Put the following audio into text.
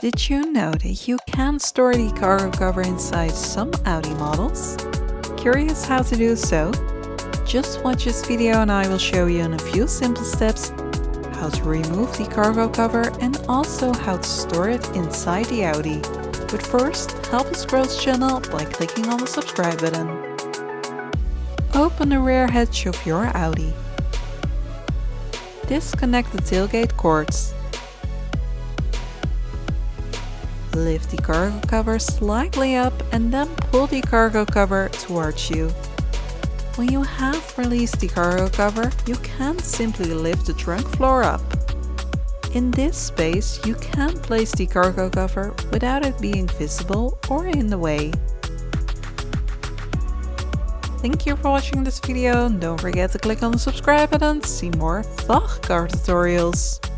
Did you know that you can store the cargo cover inside some Audi models? Curious how to do so? Just watch this video and I will show you in a few simple steps how to remove the cargo cover and also how to store it inside the Audi. But first, help us grow this channel by clicking on the subscribe button. Open the rear hatch of your Audi. Disconnect the tailgate cords. Lift the cargo cover slightly up and then pull the cargo cover towards you. When you have released the cargo cover, you can simply lift the trunk floor up. In this space, you can place the cargo cover without it being visible or in the way. Thank you for watching this video and don't forget to click on the subscribe button to see more VAG Car Tutorials.